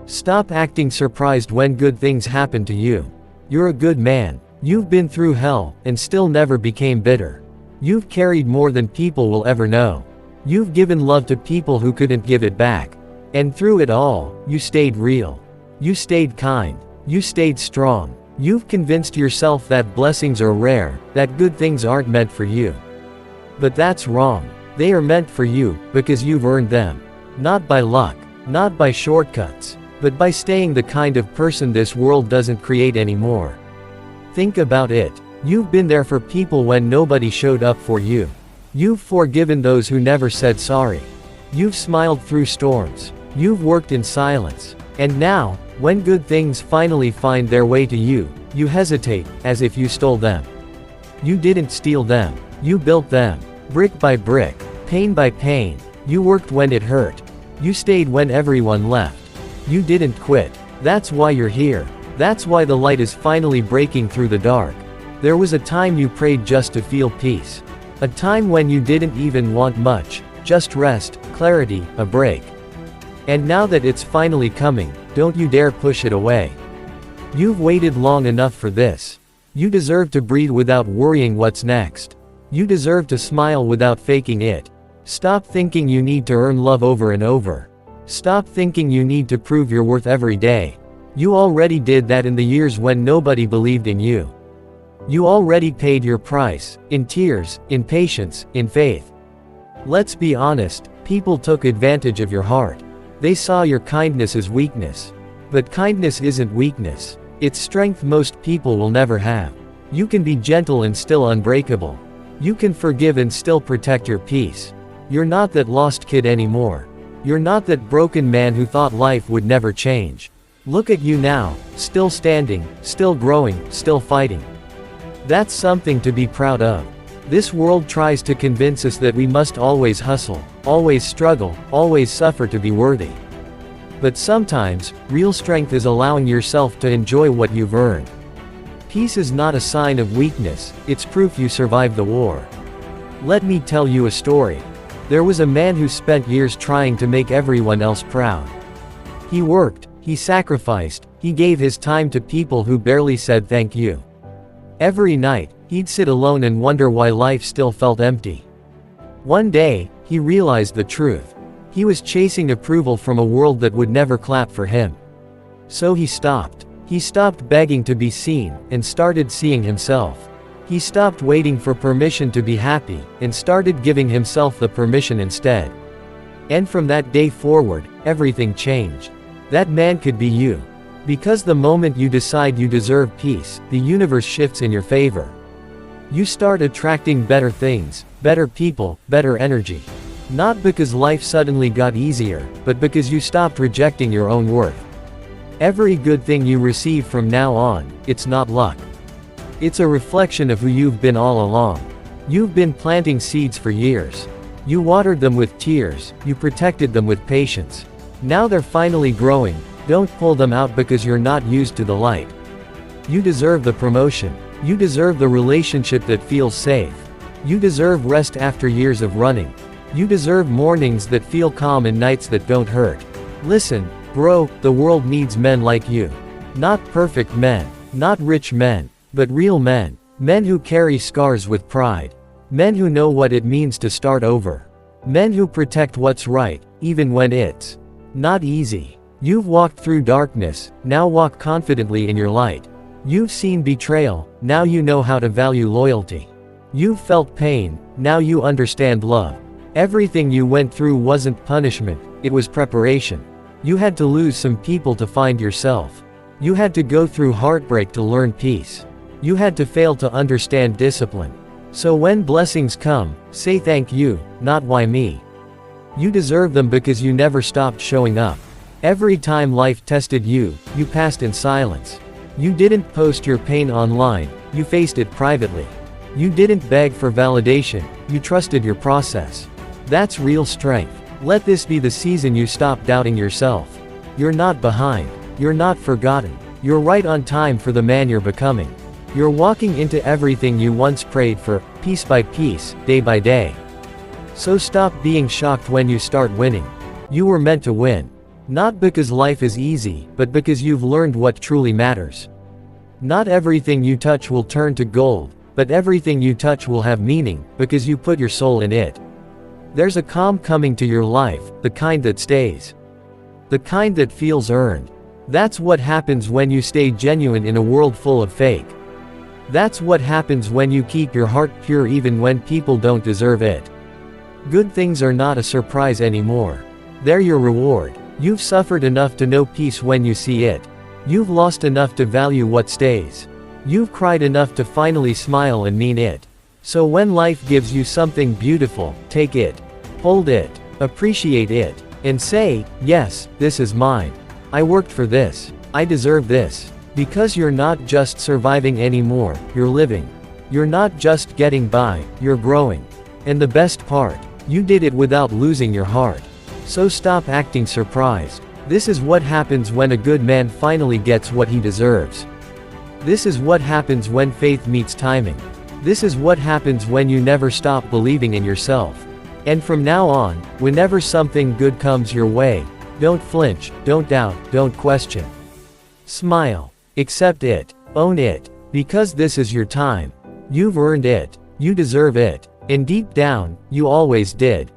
Stop acting surprised when good things happen to you. You're a good man. You've been through hell, and still never became bitter. You've carried more than people will ever know. You've given love to people who couldn't give it back. And through it all, you stayed real. You stayed kind. You stayed strong. You've convinced yourself that blessings are rare, that good things aren't meant for you. But that's wrong. They are meant for you, because you've earned them. Not by luck, not by shortcuts, but by staying the kind of person this world doesn't create anymore. Think about it. You've been there for people when nobody showed up for you. You've forgiven those who never said sorry. You've smiled through storms. You've worked in silence. And now, when good things finally find their way to you, you hesitate, as if you stole them. You didn't steal them. You built them. Brick by brick. Pain by pain. You worked when it hurt. You stayed when everyone left. You didn't quit. That's why you're here. That's why the light is finally breaking through the dark. There was a time you prayed just to feel peace. A time when you didn't even want much, just rest, clarity, a break. And now that it's finally coming, don't you dare push it away. You've waited long enough for this. You deserve to breathe without worrying what's next. You deserve to smile without faking it. Stop thinking you need to earn love over and over. Stop thinking you need to prove your worth every day. You already did that in the years when nobody believed in you. You already paid your price, in tears, in patience, in faith. Let's be honest, people took advantage of your heart. They saw your kindness as weakness. But kindness isn't weakness. It's strength most people will never have. You can be gentle and still unbreakable. You can forgive and still protect your peace. You're not that lost kid anymore. You're not that broken man who thought life would never change. Look at you now, still standing, still growing, still fighting. That's something to be proud of. This world tries to convince us that we must always hustle, always struggle, always suffer to be worthy. But sometimes, real strength is allowing yourself to enjoy what you've earned. Peace is not a sign of weakness, it's proof you survived the war. Let me tell you a story. There was a man who spent years trying to make everyone else proud. He worked, he sacrificed, he gave his time to people who barely said thank you. Every night, he'd sit alone and wonder why life still felt empty. One day, he realized the truth. He was chasing approval from a world that would never clap for him. So he stopped. He stopped begging to be seen, and started seeing himself. He stopped waiting for permission to be happy, and started giving himself the permission instead. And from that day forward, everything changed. That man could be you. Because the moment you decide you deserve peace, the universe shifts in your favor. You start attracting better things, better people, better energy. Not because life suddenly got easier, but because you stopped rejecting your own worth. Every good thing you receive from now on, it's not luck. It's a reflection of who you've been all along. You've been planting seeds for years. You watered them with tears, you protected them with patience. Now they're finally growing. Don't pull them out because you're not used to the light. You deserve the promotion. You deserve the relationship that feels safe. You deserve rest after years of running. You deserve mornings that feel calm and nights that don't hurt. Listen, bro, the world needs men like you. Not perfect men, not rich men, but real men. Men who carry scars with pride. Men who know what it means to start over. Men who protect what's right, even when it's not easy. You've walked through darkness, now walk confidently in your light. You've seen betrayal, now you know how to value loyalty. You've felt pain, now you understand love. Everything you went through wasn't punishment, it was preparation. You had to lose some people to find yourself. You had to go through heartbreak to learn peace. You had to fail to understand discipline. So when blessings come, say thank you, not why me. You deserve them because you never stopped showing up. Every time life tested you, you passed in silence. You didn't post your pain online, you faced it privately. You didn't beg for validation, you trusted your process. That's real strength. Let this be the season you stop doubting yourself. You're not behind. You're not forgotten. You're right on time for the man you're becoming. You're walking into everything you once prayed for, piece by piece, day by day. So stop being shocked when you start winning. You were meant to win. Not because life is easy, but because you've learned what truly matters. Not everything you touch will turn to gold, but everything you touch will have meaning, because you put your soul in it. There's a calm coming to your life, the kind that stays. The kind that feels earned. That's what happens when you stay genuine in a world full of fake. That's what happens when you keep your heart pure even when people don't deserve it. Good things are not a surprise anymore. They're your reward. You've suffered enough to know peace when you see it. You've lost enough to value what stays. You've cried enough to finally smile and mean it. So when life gives you something beautiful, take it. Hold it. Appreciate it. And say, yes, this is mine. I worked for this. I deserve this. Because you're not just surviving anymore, you're living. You're not just getting by, you're growing. And the best part, you did it without losing your heart. So stop acting surprised. This is what happens when a good man finally gets what he deserves. This is what happens when faith meets timing. This is what happens when you never stop believing in yourself. And from now on, whenever something good comes your way, don't flinch, don't doubt, don't question. Smile. Accept it. Own it. Because this is your time. You've earned it. You deserve it. And deep down, you always did.